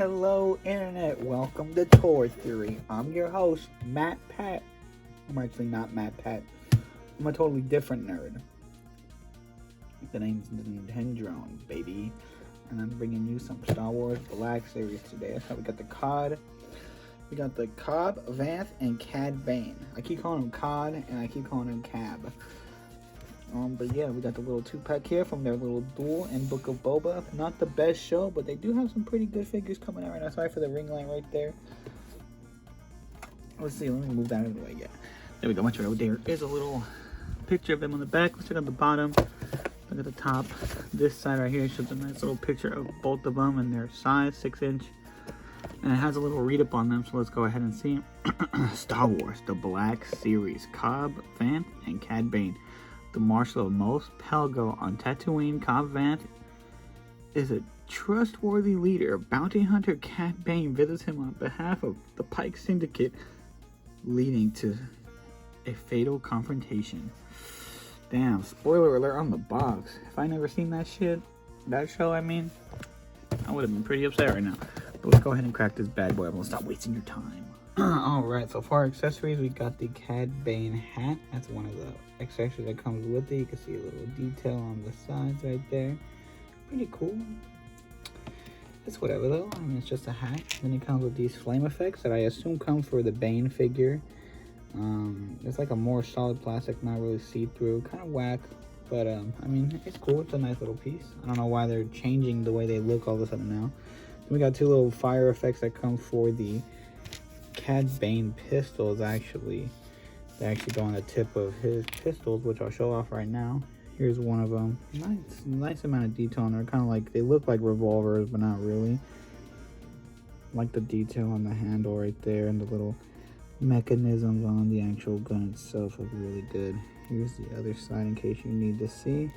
Hello Internet, welcome to Tour Theory. I'm your host, Matt Pat. I'm actually not Matt Pat. I'm a totally different nerd. The name's Nintendrone, baby. And I'm bringing you some Star Wars Black Series today. So we got the Cobb, Vanth, and Cad Bane. I keep calling him Cod, and I keep calling him Cab. But yeah, we got the little 2-pack here from their little duel and Book of Boba. Not the best show, but they do have some pretty good figures coming out right now. Sorry for the ring light right there. Let's see, let me move that out of the way. Yeah, there we go. Much better. There is a little picture of them on the back. Let's check out the bottom. Look at the top. This side right here shows a nice little picture of both of them and their size, 6-inch. And it has a little read-up on them, so let's go ahead and see. Star Wars, the Black Series. Cobb, Vanth, and Cad Bane. The Marshal of Mos Pelgo on Tatooine. Cobb Vanth is a trustworthy leader. Bounty hunter Cad Bane visits him on behalf of the Pike Syndicate, leading to a fatal confrontation. Damn, spoiler alert on the box. If I never seen that show, I mean, I would have been pretty upset right now. But let's go ahead and crack this bad boy. I'm gonna stop wasting your time. Alright, so for our accessories, we got the Cad Bane hat. That's one of the accessories that comes with it. You can see a little detail on the sides right there. Pretty cool. It's whatever though. I mean, it's just a hat. Then it comes with these flame effects that I assume come for the Bane figure. It's like a more solid plastic, not really see-through. Kind of whack, but I mean, it's cool. It's a nice little piece. I don't know why they're changing the way they look all of a sudden now. Then we got two little fire effects that come for the Cad Bane pistols. They actually go on the tip of his pistols, which I'll show off right now. Here's one of them. Nice amount of detail on there. Kind of like, they look like revolvers, but not really. Like the detail on the handle right there, and the little mechanisms on the actual gun itself look really good. Here's the other side in case you need to see.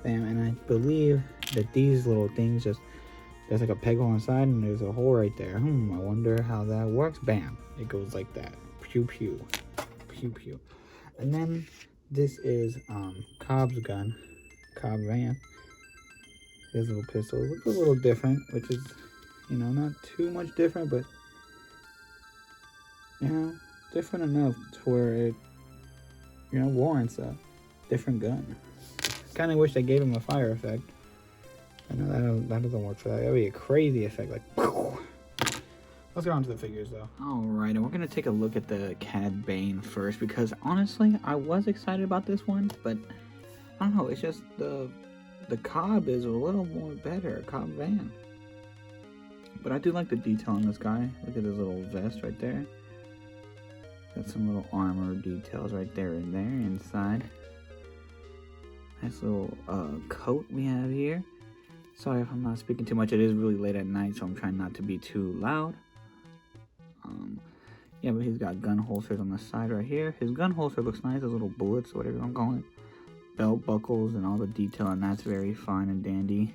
Bam, and I believe that these little things there's like a peg hole inside and there's a hole right there. I wonder how that works. Bam, it goes like that. Pew pew, pew pew. And then this is Cobb's gun, Cobb Vanth. His little pistol looks a little different, which is, not too much different, but different enough to where it, warrants a different gun. Kind of wish they gave him a fire effect. I know that doesn't work for that. That would be a crazy effect, like. Let's get on to the figures, though. Alright, and we're going to take a look at the Cad Bane first, because honestly, I was excited about this one, but I don't know, it's just the Cobb is a little more better, Cobb Vanth. But I do like the detail on this guy. Look at his little vest right there. Got some little armor details right there and there inside. Nice little coat we have here. Sorry if I'm not speaking too much. It is really late at night, so I'm trying not to be too loud. Yeah, but he's got gun holsters on the side right here. His gun holster looks nice. Those little bullets, whatever I'm calling it. Belt buckles and all the detail, and that's very fine and dandy.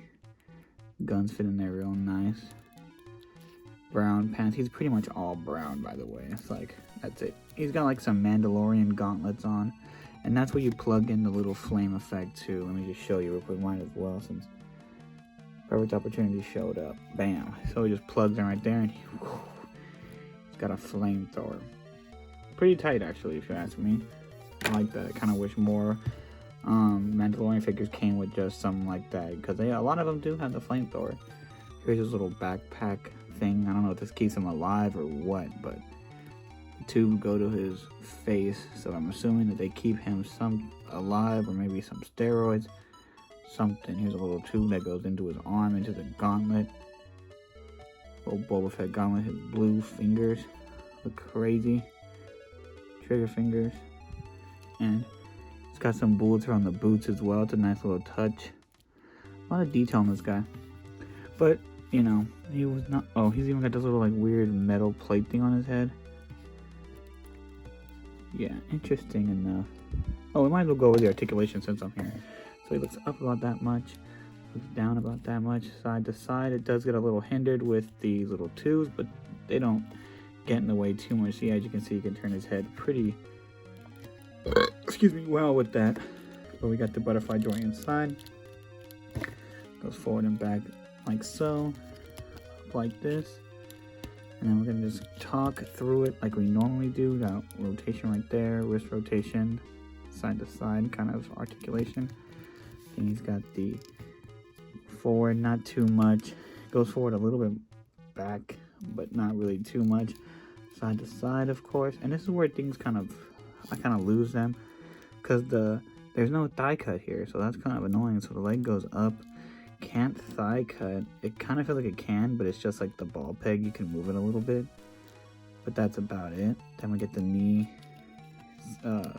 Guns fit in there real nice. Brown pants. He's pretty much all brown, by the way. It's like, that's it. He's got like some Mandalorian gauntlets on. And that's where you plug in the little flame effect too. Let me just show you real quick. Might as well, since perfect opportunity showed up. Bam. So he just plugs in right there, and he's got a flamethrower. Pretty tight, actually, if you ask me. I like that. I kind of wish more Mandalorian figures came with just something like that, because a lot of them do have the flamethrower. Here's his little backpack thing. I don't know if this keeps him alive or what, but the tube go to his face, so I'm assuming that they keep him some alive, or maybe some steroids. Something. Here's a little tube that goes into his arm, into the gauntlet. Little Boba Fett gauntlet. His blue fingers look crazy. Trigger fingers. And it's got some bullets around the boots as well. It's a nice little touch. A lot of detail on this guy. But, he was not... Oh, he's even got this little, like, weird metal plate thing on his head. Yeah, interesting enough. Oh, we might as well go with the articulation since I'm here. So he looks up about that much, looks down about that much, side to side. It does get a little hindered with these little tubes, but they don't get in the way too much. See, as you can see, you can turn his head pretty, well with that. But we got the butterfly joint inside. Goes forward and back like so. like this. And then we're going to just talk through it like we normally do. Got rotation right there, wrist rotation, side to side kind of articulation. And he's got the forward, not too much. Goes forward a little bit back, but not really too much. Side to side, of course. And this is where things I kind of lose them. Because there's no thigh cut here, so that's kind of annoying. So the leg goes up. Can't thigh cut. It kind of feels like it can, but it's just like the ball peg. You can move it a little bit, but that's about it. Then we get the knee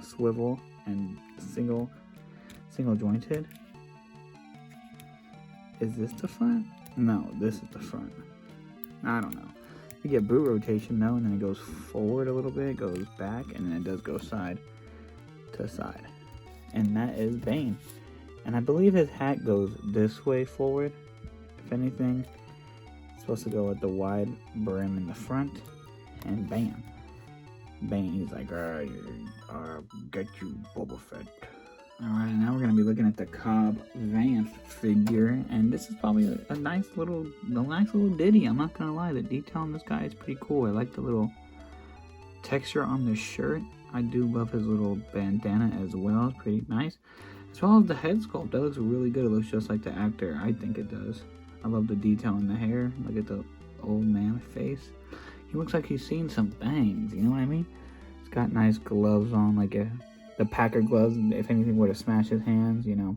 swivel and single jointed. Is this the front? No, this is the front. I don't know. You get boot rotation though, and then it goes forward a little bit, goes back, and then it does go side to side. And that is Bane. And I believe his hat goes this way forward. If anything, it's supposed to go with the wide brim in the front. And bam. Bane, he's like, get you, Boba Fett. Alright, now we're going to be looking at the Cobb Vanth figure. And this is probably a nice little ditty. I'm not going to lie, the detail on this guy is pretty cool. I like the little texture on the shirt. I do love his little bandana as well. It's pretty nice. As well as the head sculpt, that looks really good. It looks just like the actor. I think it does. I love the detail in the hair. Look at the old man face. He looks like he's seen some things, you know what I mean? He's got nice gloves on, like the Packer gloves. If anything were to smash his hands, you know,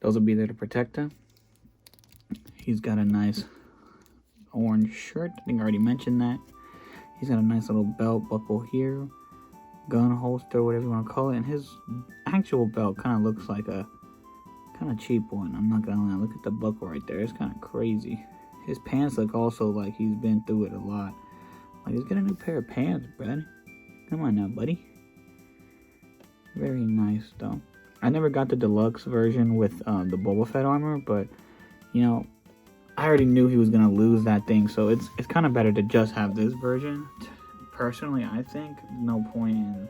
those will be there to protect him. He's got a nice orange shirt. I think I already mentioned that. He's got a nice little belt buckle here. Gun holster, whatever you want to call it, and his actual belt kind of looks like a kind of cheap one. I'm not gonna lie. Look at the buckle right there. It's kind of crazy. His pants look also like he's been through it a lot. Like, he's got a new pair of pants, bud. Come on now, buddy. Very nice though. I never got the deluxe version with the Boba Fett armor, but you know, I already knew he was gonna lose that thing, so it's kind of better to just have this version. Personally, I think no point in.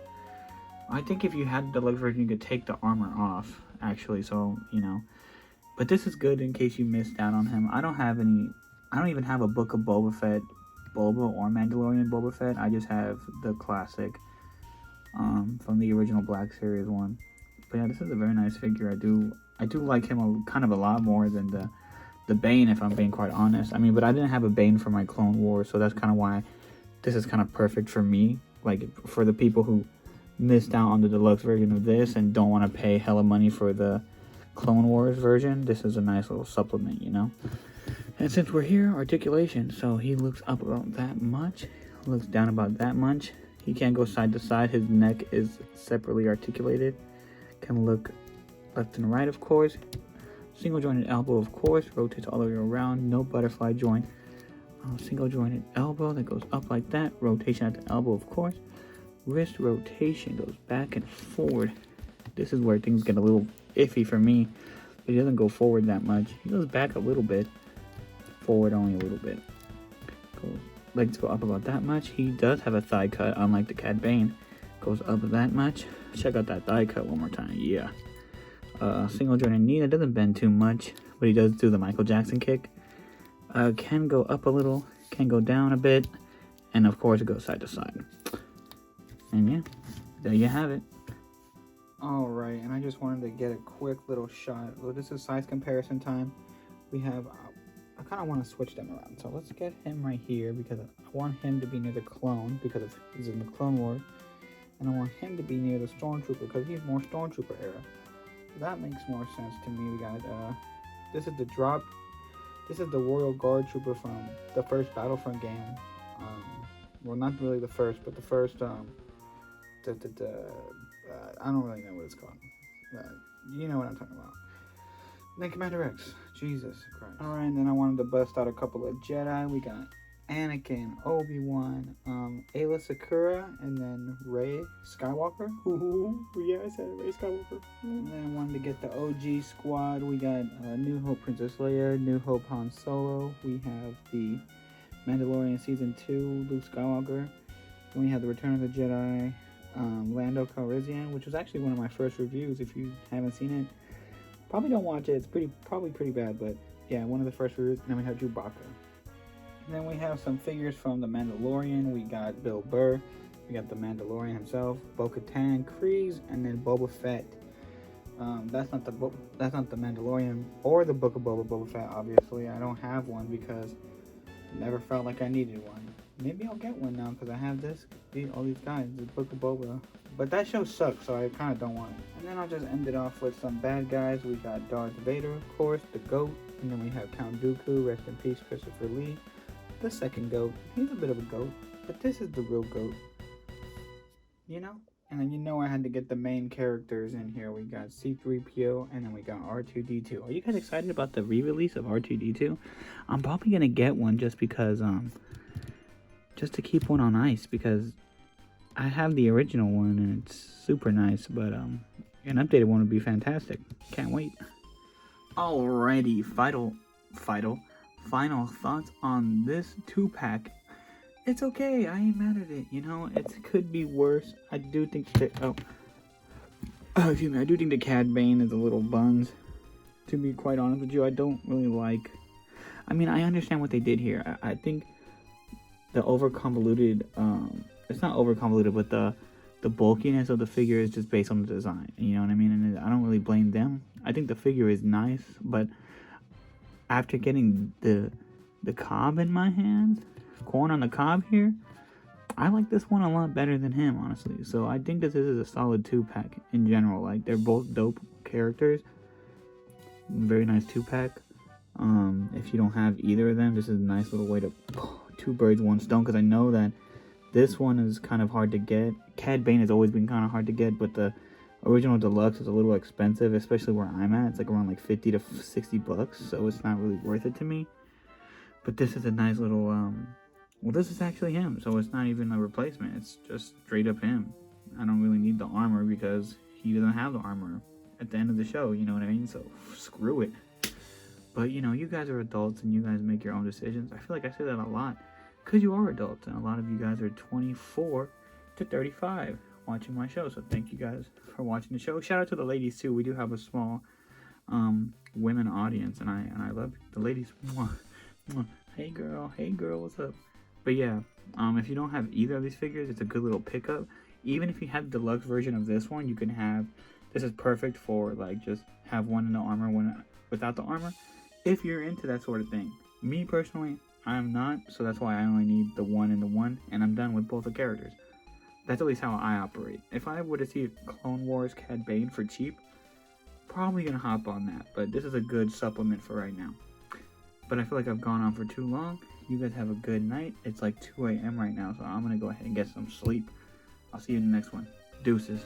I think if you had the deluxe version, you could take the armor off, actually. So you know, but this is good in case you missed out on him. I don't even have a book of Boba Fett, Boba or Mandalorian Boba Fett. I just have the classic, from the original Black Series one. But yeah, this is a very nice figure. I do like him a lot more than the Bane, if I'm being quite honest. I mean, but I didn't have a Bane for my Clone Wars, so that's kind of why. This is kind of perfect for me, like for the people who missed out on the deluxe version of this and don't want to pay hella money for the Clone Wars version. This is a nice little supplement, you know. And since we're here, articulation. So he looks up about that much, looks down about that much. He can't go side to side. His neck is separately articulated. Can look left and right, of course. Single jointed elbow, of course. Rotates all the way around. No butterfly joint. Single jointed elbow that goes up like that. Rotation at the elbow, of course. Wrist rotation goes back and forward. This is where things get a little iffy for me. But he doesn't go forward that much. He goes back a little bit. Forward only a little bit. Legs go up about that much. He does have a thigh cut, unlike the Cad Bane. Goes up that much. Check out that thigh cut one more time. Yeah. Single jointed knee. That doesn't bend too much. But he does do the Michael Jackson kick. Can go up a little, can go down a bit, and of course it goes side to side. And yeah, there you have it. Alright, and I just wanted to get a quick little shot. So this is size comparison time. We have, I kind of want to switch them around. So let's get him right here, because I want him to be near the clone, because he's in the Clone Wars. And I want him to be near the Stormtrooper, because he's more Stormtrooper era. So that makes more sense to me. We got, this is the drop. This is the Royal Guard Trooper from the first Battlefront game. Well, not really the first, but the first, I don't really know what it's called. You know what I'm talking about. Then Commander X. Jesus Christ. Alright, and then I wanted to bust out a couple of Jedi. We got Anakin, Obi-Wan, Ayla Secura, and then Rey Skywalker. Ooh, yeah, I said Rey Skywalker. And then I wanted to get the OG squad. We got New Hope Princess Leia, New Hope Han Solo. We have the Mandalorian Season 2, Luke Skywalker. Then we have the Return of the Jedi, Lando Calrissian, which was actually one of my first reviews. If you haven't seen it, probably don't watch it. It's probably pretty bad, but yeah, one of the first reviews. And then we have Chewbacca. And then we have some figures from The Mandalorian. We got Bill Burr, we got The Mandalorian himself, Bo-Katan, Kryze, and then Boba Fett. That's not the Mandalorian or the Book of Boba Fett. Obviously, I don't have one because I never felt like I needed one. Maybe I'll get one now because I have all these guys, the Book of Boba. But that show sucks, so I kind of don't want it. And then I'll just end it off with some bad guys. We got Darth Vader, of course, the GOAT, and then we have Count Dooku. Rest in peace, Christopher Lee, the second GOAT. He's a bit of a GOAT, but this is the real GOAT. You know? And then I had to get the main characters in here. We got C-3PO, and then we got R2-D2. Are you guys excited about the re-release of R2-D2? I'm probably gonna get one just because, just to keep one on ice, because I have the original one and it's super nice, but an updated one would be fantastic. Can't wait. Alrighty, final thoughts on this 2-pack. It's okay, I ain't mad at it, it could be worse. I do think I do think the Cad Bane is a little buns, to be quite honest with you. I don't really like, I understand what they did here. I think the over-convoluted, it's not over-convoluted, but the bulkiness of the figure is just based on the design, you know what I mean? And I don't really blame them. I think the figure is nice, but after getting the Cobb in my hands, corn on the cob here, I like this one a lot better than him, honestly. So I think that this is a solid 2-pack in general. Like, they're both dope characters. Very nice 2-pack. If you don't have either of them, this is a nice little way to two birds, one stone, because I know that this one is kind of hard to get. Cad Bane has always been kind of hard to get, but the original deluxe is a little expensive, especially where I'm at. It's like around like 50 to 60 bucks, so it's not really worth it to me. But this is a nice little, well, this is actually him, so it's not even a replacement. It's just straight up him. I don't really need the armor because he doesn't have the armor at the end of the show, you know what I mean? So screw it. But, you guys are adults and you guys make your own decisions. I feel like I say that a lot because you are adults, and a lot of you guys are 24 to 35 watching my show. So thank you guys for watching the show. Shout out to the ladies too. We do have a small women audience, and I love the ladies. Mwah, mwah. Hey girl, what's up? But yeah, if you don't have either of these figures, it's a good little pickup. Even if you have the deluxe version of this one, you can have, this is perfect for like just have one in the armor, one without the armor, if you're into that sort of thing. Me personally, I'm not, so that's why I only need the one and the one, and I'm done with both the characters. That's at least how I operate. If I were to see Clone Wars Cad Bane for cheap, probably gonna hop on that, but this is a good supplement for right now. But I feel like I've gone on for too long. You guys have a good night. It's like 2 a.m. right now, so I'm gonna go ahead and get some sleep. I'll see you in the next one. Deuces.